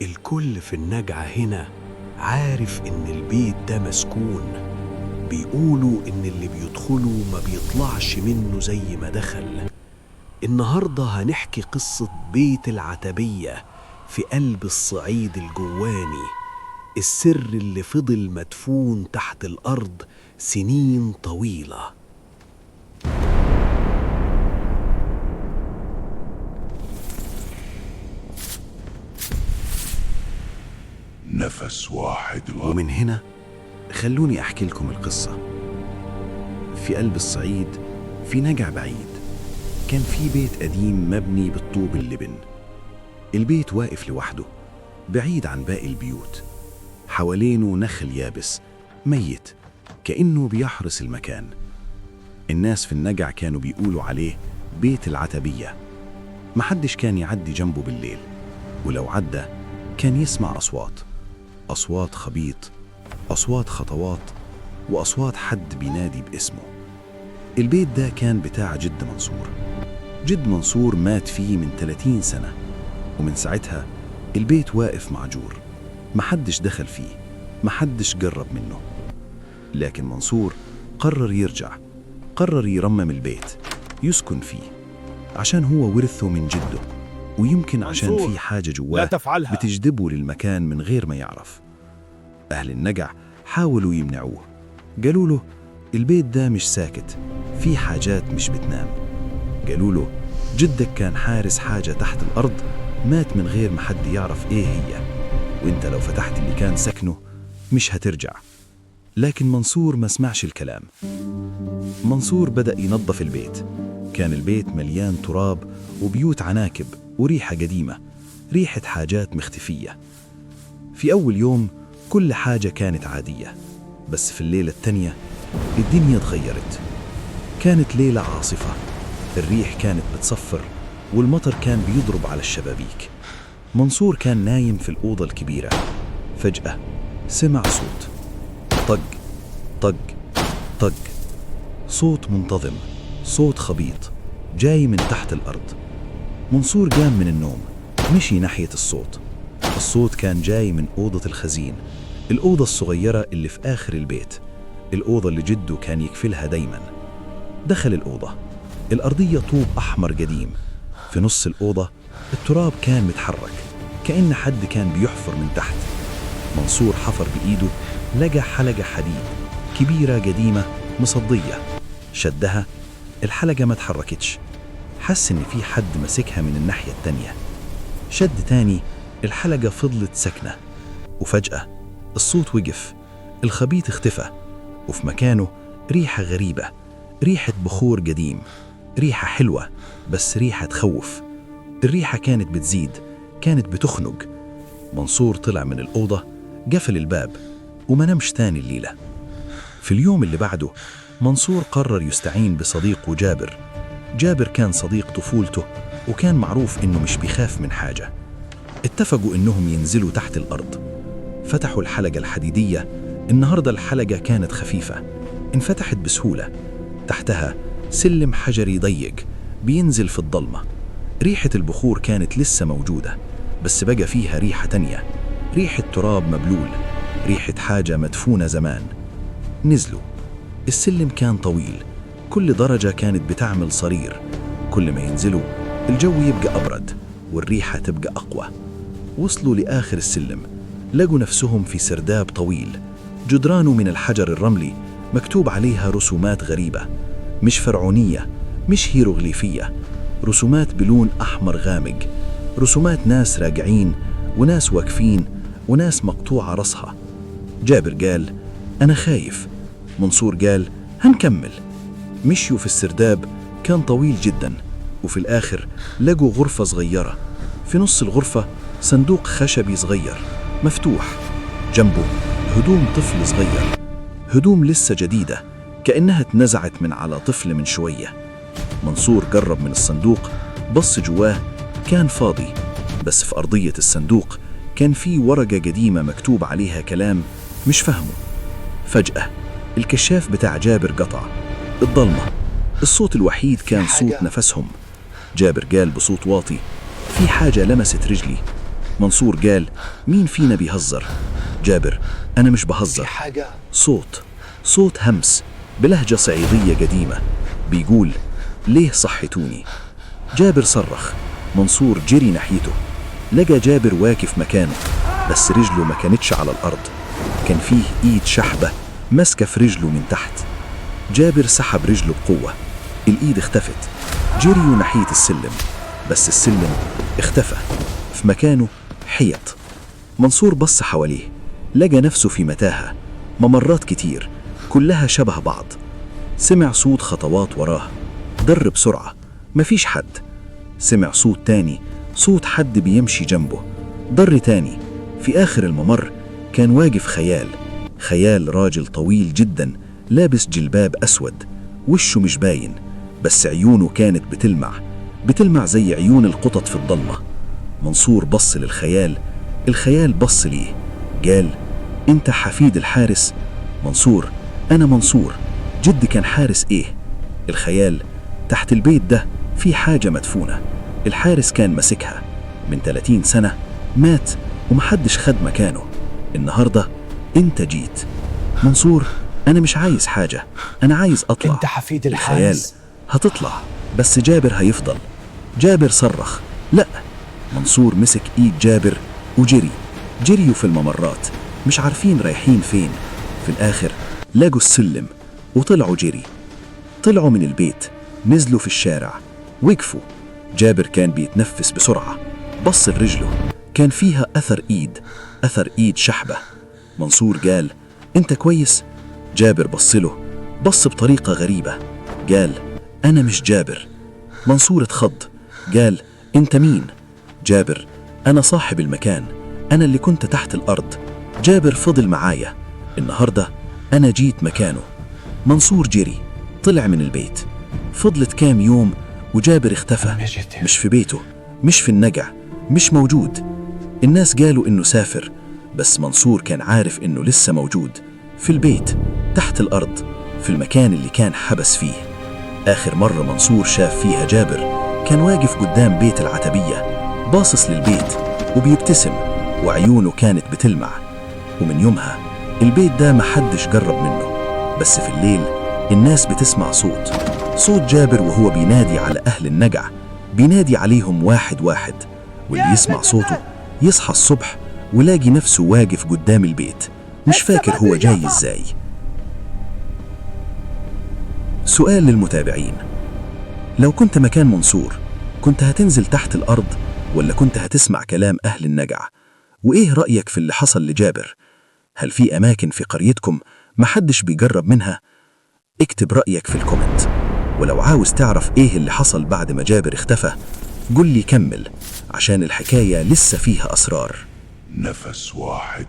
الكل في النجعة هنا عارف إن البيت ده مسكون. بيقولوا إن اللي بيدخله ما بيطلعش منه زي ما دخل. النهاردة هنحكي قصة بيت العتبية في قلب الصعيد الجواني، السر اللي فضل مدفون تحت الأرض سنين طويلة. نفس واحد ومن هنا خلوني أحكي لكم القصة. في قلب الصعيد في نجع بعيد كان في بيت قديم مبني بالطوب اللبن. البيت واقف لوحده بعيد عن باقي البيوت، حوالينه نخل يابس ميت كأنه بيحرس المكان. الناس في النجع كانوا بيقولوا عليه بيت العتبية. محدش كان يعدي جنبه بالليل، ولو عدى كان يسمع أصوات خبيط، أصوات خطوات، وأصوات حد بينادي باسمه. البيت ده كان بتاع جد منصور. جد منصور مات فيه من 30 سنة، ومن ساعتها البيت واقف معجور، محدش دخل فيه، محدش قرب منه. لكن منصور قرر يرجع، قرر يرمم البيت يسكن فيه، عشان هو ورثه من جده، ويمكن عشان في حاجة جواه بتجذبه للمكان من غير ما يعرف. أهل النجع حاولوا يمنعوه، قالوا له البيت ده مش ساكت، في حاجات مش بتنام. قالوا له جدك كان حارس حاجة تحت الأرض، مات من غير ما حد يعرف إيه هي، وإنت لو فتحت اللي كان سكنه مش هترجع. لكن منصور ما سمعش الكلام. منصور بدأ ينظف البيت. كان البيت مليان تراب وبيوت عناكب وريحة قديمة، ريحة حاجات مختفية. في أول يوم كل حاجة كانت عادية، بس في الليلة التانية الدنيا اتغيرت. كانت ليلة عاصفة، الريح كانت بتصفر والمطر كان بيضرب على الشبابيك. منصور كان نايم في الأوضة الكبيرة. فجأة سمع صوت، طق طق طق، صوت منتظم، صوت خبيط جاي من تحت الأرض. منصور قام من النوم، مشي ناحية الصوت. الصوت كان جاي من أوضة الخزين، الأوضة الصغيرة اللي في آخر البيت، الأوضة اللي جده كان يكفلها دايما. دخل الأوضة، الأرضية طوب أحمر قديم. في نص الأوضة التراب كان متحرك كأن حد كان بيحفر من تحت. منصور حفر بإيده، لقى حلقة حديد كبيرة قديمة مصدية، شدها، الحلقة ما تحركتش. حس إن في حد مسكها من الناحية التانية. شد تاني، الحلقة فضلت سكنة، وفجأة الصوت وقف، الخبيط اختفى، وفي مكانه ريحة غريبة، ريحة بخور قديم، ريحة حلوة بس ريحة تخوف. الريحة كانت بتزيد، كانت بتخنق. منصور طلع من الأوضة، قفل الباب، وما نمش تاني الليلة. في اليوم اللي بعده منصور قرر يستعين بصديقه جابر. جابر كان صديق طفولته، وكان معروف إنه مش بيخاف من حاجة. اتفقوا إنهم ينزلوا تحت الأرض. فتحوا الحلقة الحديدية. النهاردة الحلقة كانت خفيفة، انفتحت بسهولة. تحتها سلم حجري ضيق بينزل في الضلمة. ريحة البخور كانت لسه موجودة، بس بقى فيها ريحة تانية، ريحة تراب مبلول، ريحة حاجة مدفونة زمان. نزلوا. السلم كان طويل، كل درجة كانت بتعمل صرير. كل ما ينزلوا الجو يبقى أبرد والريحة تبقى أقوى. وصلوا لآخر السلم، لقوا نفسهم في سرداب طويل، جدرانه من الحجر الرملي مكتوب عليها رسومات غريبة، مش فرعونية، مش هيروغليفية، رسومات بلون أحمر غامق، رسومات ناس راجعين وناس واقفين وناس مقطوعة رأسها. جابر قال أنا خايف. منصور قال هنكمل. مشيوا في السرداب، كان طويل جدا، وفي الآخر لقوا غرفة صغيرة. في نص الغرفة صندوق خشبي صغير مفتوح، جنبه هدوم طفل صغير، هدوم لسه جديدة كأنها اتنزعت من على طفل من شوية. منصور قرب من الصندوق، بص جواه، كان فاضي، بس في أرضية الصندوق كان في ورقة قديمة مكتوب عليها كلام مش فهمه. فجأة الكشاف بتاع جابر قطع، الضلمة، الصوت الوحيد كان صوت نفسهم. جابر قال بصوت واطي في حاجة لمست رجلي. منصور قال: مين فينا بيهزر؟ جابر: أنا مش بهزر. حاجة. صوت همس بلهجة صعيدية قديمة بيقول: ليه صحتوني؟ جابر صرخ. منصور جري ناحيته، لقى جابر واقف مكانه، بس رجله ما كانتش على الأرض، كان فيه إيد شحبة ماسكة في رجله من تحت. جابر سحب رجله بقوة، الإيد اختفت. جريوا ناحية السلم، بس السلم اختفى، في مكانه حيط. منصور بص حواليه، لقى نفسه في متاهة، ممرات كتير كلها شبه بعض. سمع صوت خطوات وراه، در بسرعة، مفيش حد. سمع صوت تاني، صوت حد بيمشي جنبه، در تاني. في آخر الممر كان واقف خيال راجل طويل جدا، لابس جلباب أسود، وشه مش باين، بس عيونه كانت بتلمع زي عيون القطط في الضلمة. منصور بص للخيال، الخيال بص ليه، قال: انت حفيد الحارس؟ منصور: انا منصور، جدي كان حارس. ايه؟ الخيال: تحت البيت ده في حاجة مدفونة، الحارس كان مسكها من 30 سنة، مات ومحدش خد مكانه، النهاردة انت جيت. منصور: انا مش عايز حاجة، انا عايز اطلع. انت حفيد الخيال: الحارس. هتطلع بس جابر هيفضل. جابر صرخ: لا. منصور مسك ايد جابر وجريوا في الممرات، مش عارفين رايحين فين. في الاخر لقوا السلم وطلعوا جري. طلعوا من البيت، نزلوا في الشارع، وقفوا. جابر كان بيتنفس بسرعة، بص لرجله، كان فيها أثر إيد شحبة. منصور قال: أنت كويس؟ جابر بص بطريقة غريبة، قال: أنا مش جابر. منصور اتخض، قال: أنت مين؟ جابر: أنا صاحب المكان، أنا اللي كنت تحت الأرض. جابر فضل معايا، النهاردة أنا جيت مكانه. منصور جري، طلع من البيت. فضلت كام يوم وجابر اختفى، مش في بيته، مش في النجع، مش موجود. الناس قالوا إنه سافر، بس منصور كان عارف إنه لسه موجود في البيت تحت الأرض، في المكان اللي كان حبس فيه. آخر مرة منصور شاف فيها جابر كان واقف قدام بيت العتبية، باصص للبيت وبيبتسم، وعيونه كانت بتلمع. ومن يومها البيت ده محدش قرب منه، بس في الليل الناس بتسمع صوت جابر وهو بينادي على أهل النجع، بينادي عليهم واحد واحد، واللي يسمع صوته يصحى الصبح ولاقي نفسه واقف قدام البيت، مش فاكر هو جاي ازاي. سؤال للمتابعين: لو كنت مكان منصور، كنت هتنزل تحت الأرض ولا كنت هتسمع كلام أهل النجع؟ وإيه رأيك في اللي حصل لجابر؟ هل في أماكن في قريتكم محدش بيجرب منها؟ اكتب رأيك في الكومنت. ولو عاوز تعرف إيه اللي حصل بعد ما جابر اختفى، قل لي كمل، عشان الحكاية لسه فيها أسرار. نفس واحد